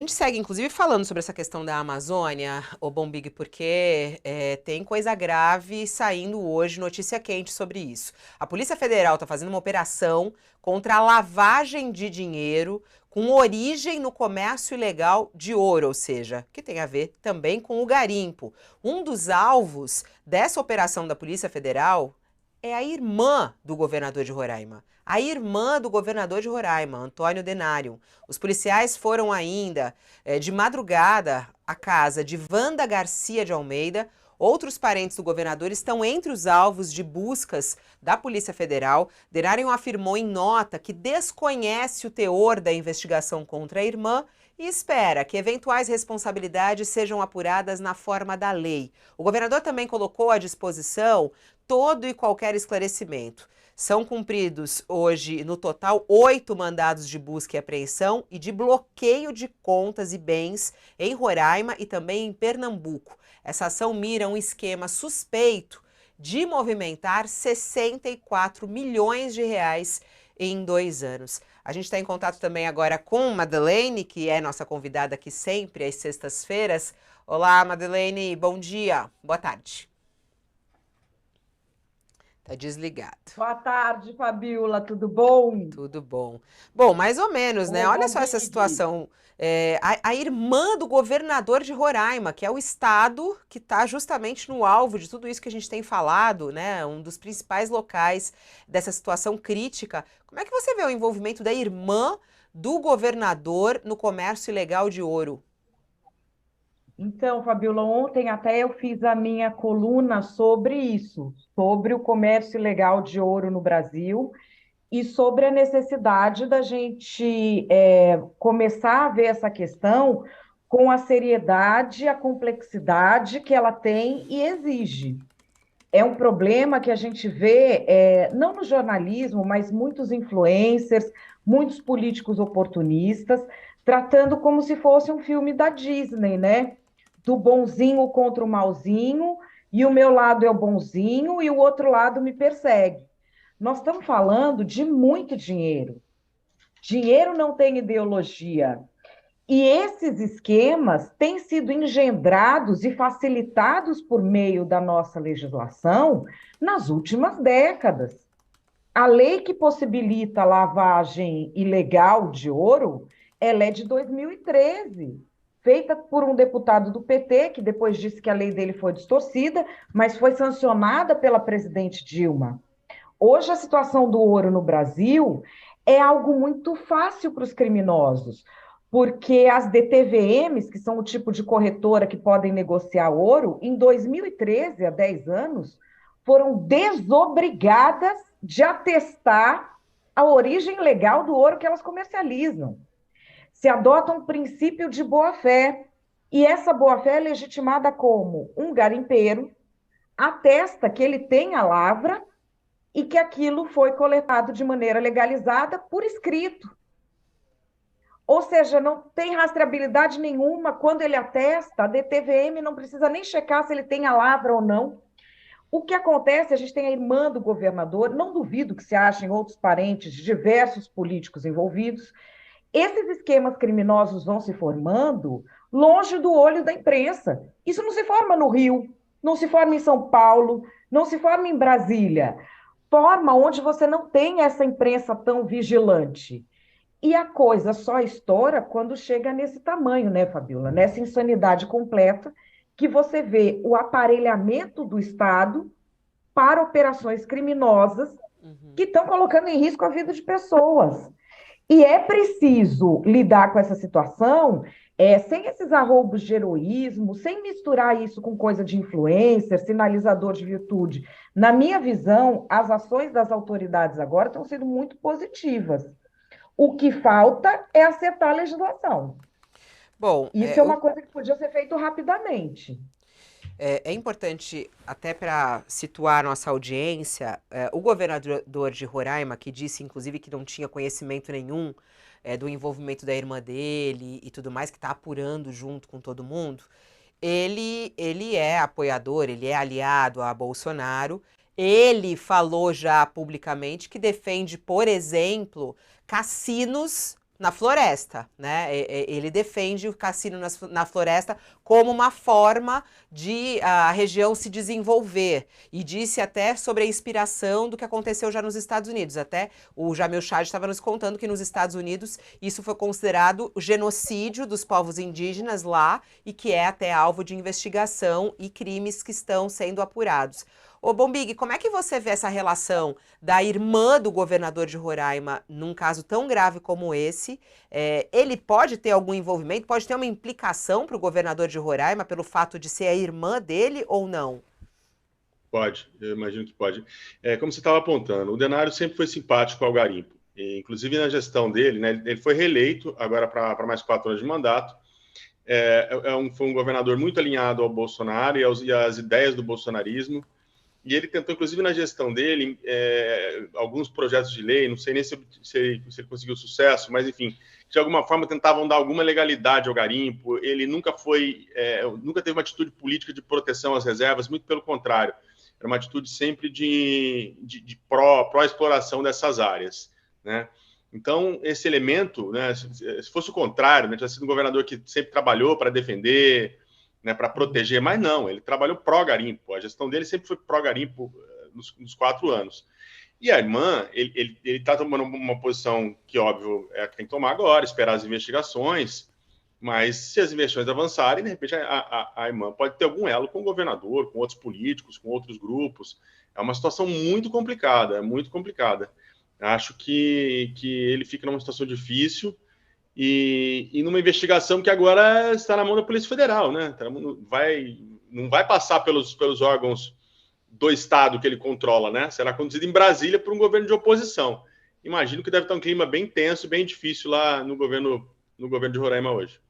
A gente segue, inclusive, falando sobre essa questão da Amazônia, ô Bombig, porque tem coisa grave saindo hoje, notícia quente sobre isso. A Polícia Federal está fazendo uma operação contra a lavagem de dinheiro com origem no comércio ilegal de ouro, ou seja, que tem a ver também com o garimpo. Um dos alvos dessa operação da Polícia Federal é a irmã do governador de Roraima. A irmã do governador de Roraima, Antônio Denário. Os policiais foram ainda de madrugada à casa de Wanda Garcia de Almeida. Outros parentes do governador estão entre os alvos de buscas da Polícia Federal. Denário afirmou em nota que desconhece o teor da investigação contra a irmã e espera que eventuais responsabilidades sejam apuradas na forma da lei. O governador também colocou à disposição todo e qualquer esclarecimento. São cumpridos hoje, no total, 8 mandados de busca e apreensão e de bloqueio de contas e bens em Roraima e também em Pernambuco. Essa ação mira um esquema suspeito de movimentar 64 milhões de reais em 2 anos. A gente está em contato também agora com Madeleine, que é nossa convidada aqui sempre às sextas-feiras. Olá, Madeleine, bom dia, boa tarde. Tá desligado. Boa tarde, Fabiola, tudo bom? Tudo bom. Bom, mais ou menos, né? Ô, Olha só essa Bombig. situação. A irmã do governador de Roraima, que é o estado que está justamente no alvo de tudo isso que a gente tem falado, né? Um dos principais locais dessa situação crítica. Como é que você vê o envolvimento da irmã do governador no comércio ilegal de ouro? Então, Fabiola, ontem até eu fiz a minha coluna sobre isso, sobre o comércio ilegal de ouro no Brasil e sobre a necessidade da gente começar a ver essa questão com a seriedade, a complexidade que ela tem e exige. É um problema que a gente vê, não no jornalismo, mas muitos influencers, muitos políticos oportunistas, tratando como se fosse um filme da Disney, né? Do bonzinho contra o malzinho, e o meu lado é o bonzinho e o outro lado me persegue. Nós estamos falando de muito dinheiro. Dinheiro não tem ideologia. E esses esquemas têm sido engendrados e facilitados por meio da nossa legislação nas últimas décadas. A lei que possibilita a lavagem ilegal de ouro, ela é de 2013, feita por um deputado do PT, que depois disse que a lei dele foi distorcida, mas foi sancionada pela presidente Dilma. Hoje, a situação do ouro no Brasil é algo muito fácil para os criminosos, porque as DTVMs, que são o tipo de corretora que podem negociar ouro, em 2013, há 10 anos, foram desobrigadas de atestar a origem legal do ouro que elas comercializam. Se adota um princípio de boa-fé, e essa boa-fé é legitimada como um garimpeiro atesta que ele tem a lavra e que aquilo foi coletado de maneira legalizada por escrito. Ou seja, não tem rastreabilidade nenhuma quando ele atesta, a DTVM não precisa nem checar se ele tem a lavra ou não. O que acontece, a gente tem a irmã do governador, não duvido que se achem outros parentes de diversos políticos envolvidos. Esses esquemas criminosos vão se formando longe do olho da imprensa. Isso não se forma no Rio, não se forma em São Paulo, não se forma em Brasília. Forma onde você não tem essa imprensa tão vigilante. E a coisa só estoura quando chega nesse tamanho, né, Fabiola? Nessa insanidade completa, que você vê o aparelhamento do Estado para operações criminosas Uhum. que estão colocando em risco a vida de pessoas. E é preciso lidar com essa situação sem esses arroubos de heroísmo, sem misturar isso com coisa de influencer, sinalizador de virtude. Na minha visão, as ações das autoridades agora estão sendo muito positivas. O que falta é acertar a legislação. Bom, Isso é uma coisa que podia ser feito rapidamente. é importante, até para situar nossa audiência, o governador de Roraima, que disse, inclusive, que não tinha conhecimento nenhum do envolvimento da irmã dele e tudo mais, que está apurando junto com todo mundo, ele é apoiador, ele é aliado a Bolsonaro. Ele falou já publicamente que defende, por exemplo, cassinos na floresta, né? Ele defende o cassino na floresta como uma forma de a região se desenvolver. E disse até sobre a inspiração do que aconteceu já nos Estados Unidos. Até o Jamil Chad estava nos contando que nos Estados Unidos isso foi considerado o genocídio dos povos indígenas lá e que é até alvo de investigação e crimes que estão sendo apurados. Ô Bombig, como é que você vê essa relação da irmã do governador de Roraima num caso tão grave como esse? Ele pode ter algum envolvimento, pode ter uma implicação para o governador de Roraima pelo fato de ser a irmã dele ou não? Pode, eu imagino que pode. Como você estava apontando, o Denário sempre foi simpático ao garimpo. E, inclusive na gestão dele, né, ele foi reeleito agora para mais 4 anos de mandato. Foi um governador muito alinhado ao Bolsonaro e às ideias do bolsonarismo. E ele tentou, inclusive na gestão dele, alguns projetos de lei, não sei nem se ele conseguiu sucesso, mas enfim, de alguma forma tentavam dar alguma legalidade ao garimpo. Ele nunca teve uma atitude política de proteção às reservas, muito pelo contrário. Era uma atitude sempre de pró-exploração dessas áreas, né? Então, esse elemento, né, se fosse o contrário, né, tivesse sido um governador que sempre trabalhou para defender, né, para proteger, mas não, ele trabalhou pró-garimpo, a gestão dele sempre foi pró-garimpo nos 4 anos. E a irmã, ele está tomando uma posição que, óbvio, é a que tem que tomar agora, esperar as investigações, mas se as investigações avançarem, de repente a irmã pode ter algum elo com o governador, com outros políticos, com outros grupos. É uma situação muito complicada, muito complicada. Acho que ele fica numa situação difícil e numa investigação que agora está na mão da Polícia Federal, né? Não vai passar pelos órgãos do Estado que ele controla, né? Será conduzido em Brasília por um governo de oposição. Imagino que deve estar um clima bem tenso, bem difícil lá no governo de Roraima hoje.